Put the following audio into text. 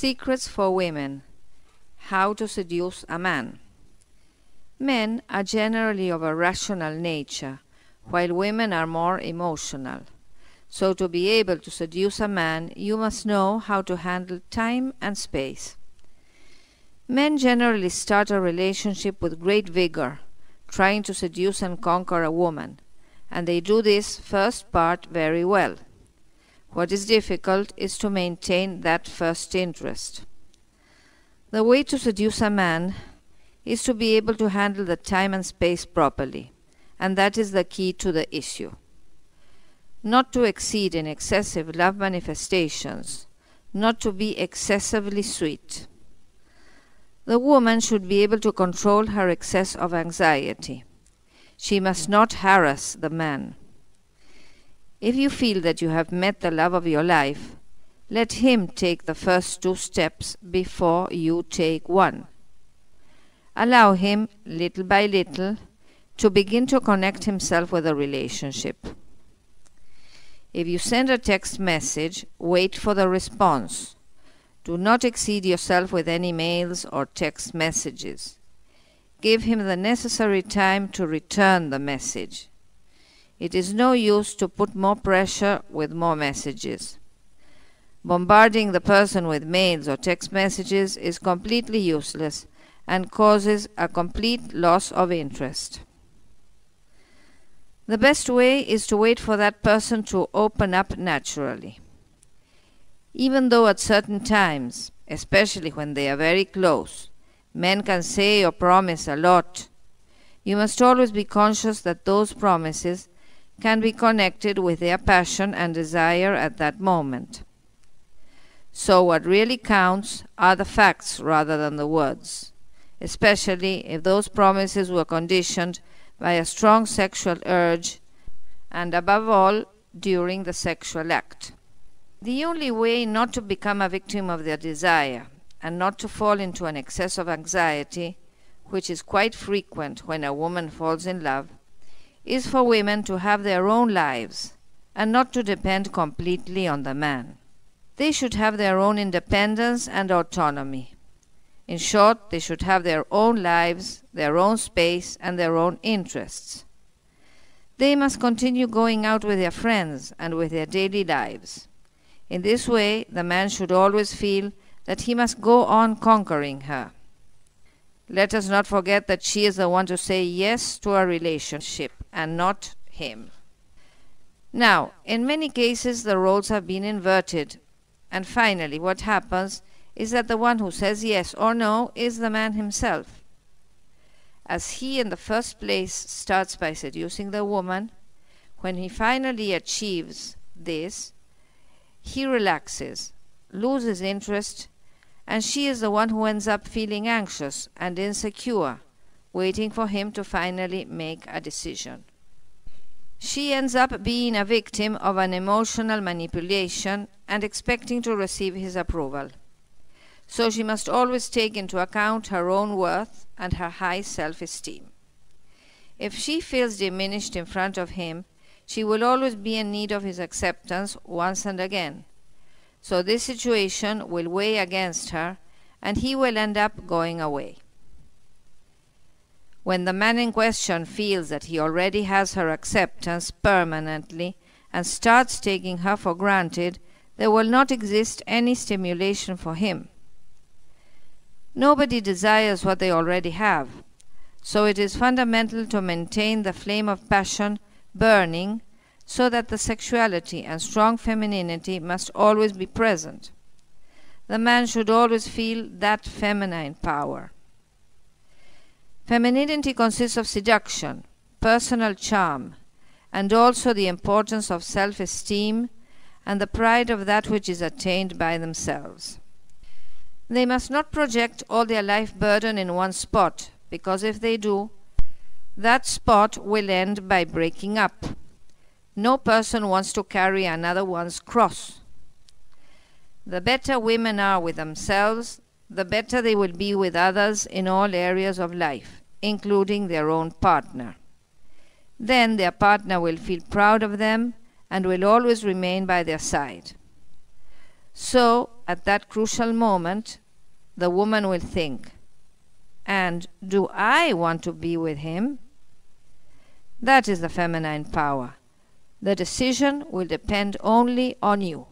Secrets for women. How to seduce a man. Men are generally of a rational nature, while women are more emotional. So to be able to seduce a man, you must know how to handle time and space. Men generally start a relationship with great vigor, trying to seduce and conquer a woman, and they do this first part very well. What is difficult is to maintain that first interest. The way to seduce a man is to be able to handle the time and space properly, and that is the key to the issue. Not to exceed in excessive love manifestations, not to be excessively sweet. The woman should be able to control her excess of anxiety. She must not harass the man. If you feel that you have met the love of your life, let him take the first 2 steps before you take one. Allow him, little by little, to begin to connect himself with the relationship. If you send a text message, wait for the response. Do not exceed yourself with any mails or text messages. Give him the necessary time to return the message. It is no use to put more pressure with more messages. Bombarding the person with mails or text messages is completely useless and causes a complete loss of interest. The best way is to wait for that person to open up naturally. Even though at certain times, especially when they are very close, men can say or promise a lot, you must always be conscious that those promises can be connected with their passion and desire at that moment. So what really counts are the facts rather than the words, especially if those promises were conditioned by a strong sexual urge and above all during the sexual act. The only way not to become a victim of their desire and not to fall into an excess of anxiety, which is quite frequent when a woman falls in love, is for women to have their own lives and not to depend completely on the man. They should have their own independence and autonomy. In short, they should have their own lives, their own space, and their own interests. They must continue going out with their friends and with their daily lives. In this way, the man should always feel that he must go on conquering her. Let us not forget that she is the one to say yes to a relationship and not him. Now, in many cases the roles have been inverted, and finally what happens is that the one who says yes or no is the man himself. As he in the first place starts by seducing the woman, when he finally achieves this, he relaxes, loses interest, and she is the one who ends up feeling anxious and insecure, waiting for him to finally make a decision. She ends up being a victim of an emotional manipulation and expecting to receive his approval. So she must always take into account her own worth and her high self-esteem. If she feels diminished in front of him, she will always be in need of his acceptance once and again. So this situation will weigh against her, and he will end up going away. When the man in question feels that he already has her acceptance permanently and starts taking her for granted, there will not exist any stimulation for him. Nobody desires what they already have, so it is fundamental to maintain the flame of passion burning so that the sexuality and strong femininity must always be present. The man should always feel that feminine power. Femininity consists of seduction, personal charm, and also the importance of self-esteem and the pride of that which is attained by themselves. They must not project all their life burden in one spot, because if they do, that spot will end by breaking up. No person wants to carry another one's cross. The better women are with themselves, the better they will be with others in all areas of life, including their own partner. Then their partner will feel proud of them and will always remain by their side. So, at that crucial moment, the woman will think, and do I want to be with him? That is the feminine power. The decision will depend only on you.